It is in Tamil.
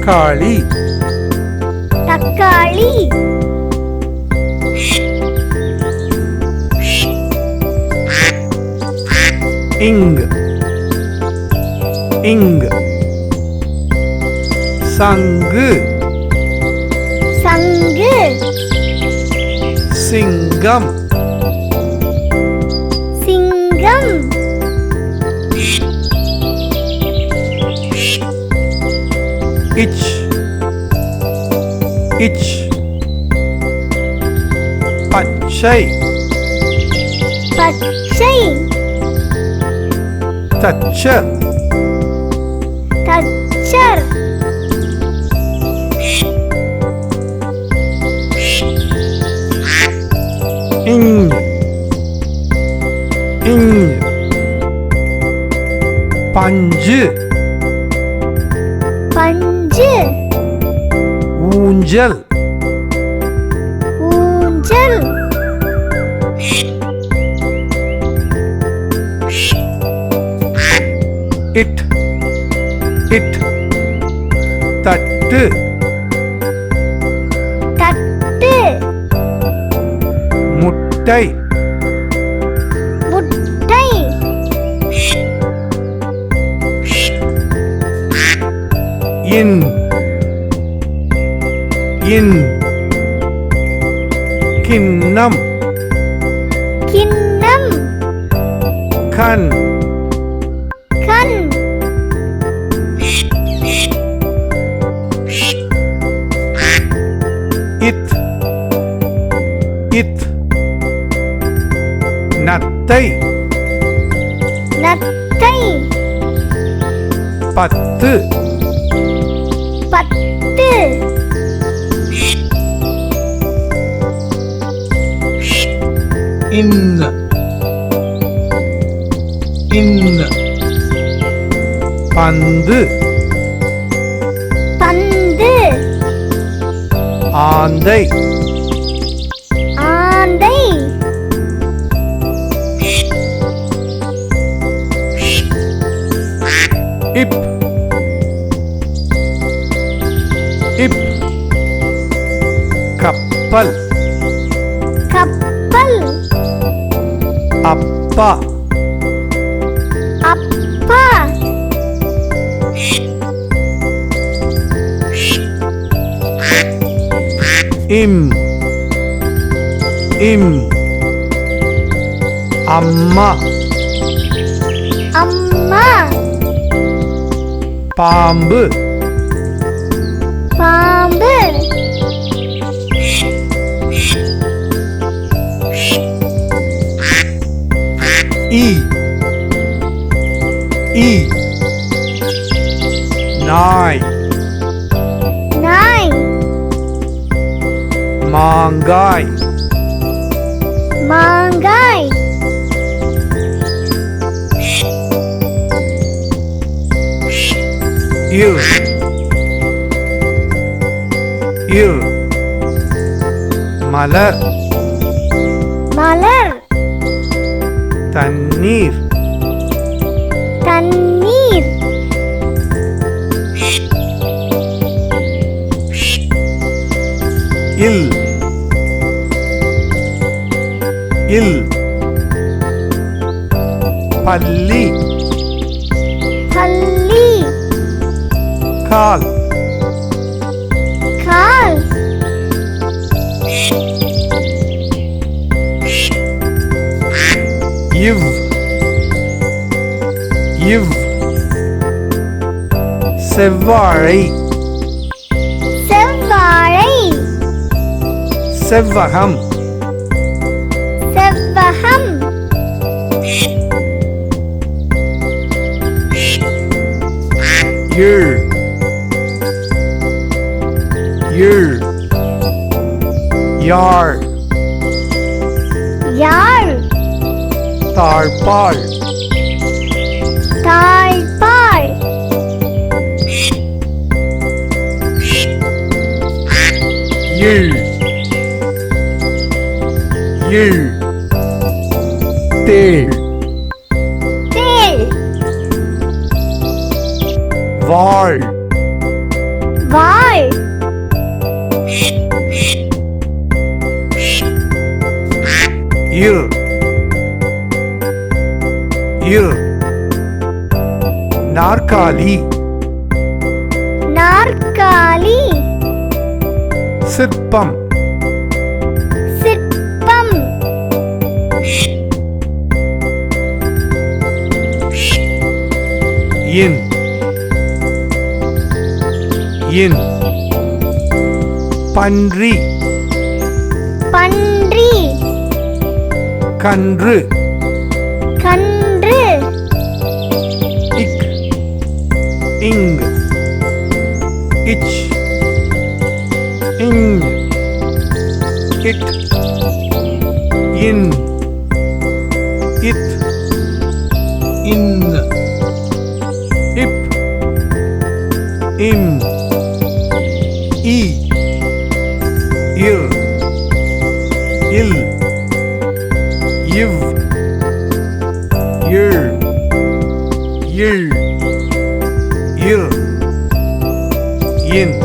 தக்காளி தக்காளி இங்கு இங்கு சங்கு சங்கு சிங்கம் சிங்கம் இச் இச் பச்சை பச்சை தச்சர் தச்சர் இஞ் இஞ் பஞ்சு பஞ்சு ஊஞ்சல் ஊஞ்சல் இட் இட் தட்டு தட்டு முட்டை முட்டை இன் இன் கிண்ணம் கிண்ணம் கண் கண் இத் இத் நத்தை நத்தை பத்து பத்து இன் இன் பந்து பந்து ஆந்தை ஆந்தை இப் இப் கப்பல் கப்பல் அப்பா அப்பா இம் இம் அம்மா அம்மா பாம்பு பாம்பு ஈ ஈ நாய் நாய் மாங்காய் மாங்காய் இர் இர் மலர் மலர் தண்ணீர் தண்ணீர் இல் இல் பல்லி பல்லி கால் கால் இவ் இவ் செவ்வாழை செவ்வாழை செவ்வகம் செவ்வகம் இழ் இழ் யாழ் யாழ் தாழ்பாள் தாழ்பாள் இழ் இழ் தேள் தேள் வாழ் வாள் இல் இல் நாற்காலி நாற்காலி சிற்பம் சிற்பம் இன் இன் பன்றி பன்றி கன்று கன்று இக் இங் இச் இங் இட் இன் இத் இன் இப் இம் இ இல் இல் இவ் இழ் இழ் இர் இன்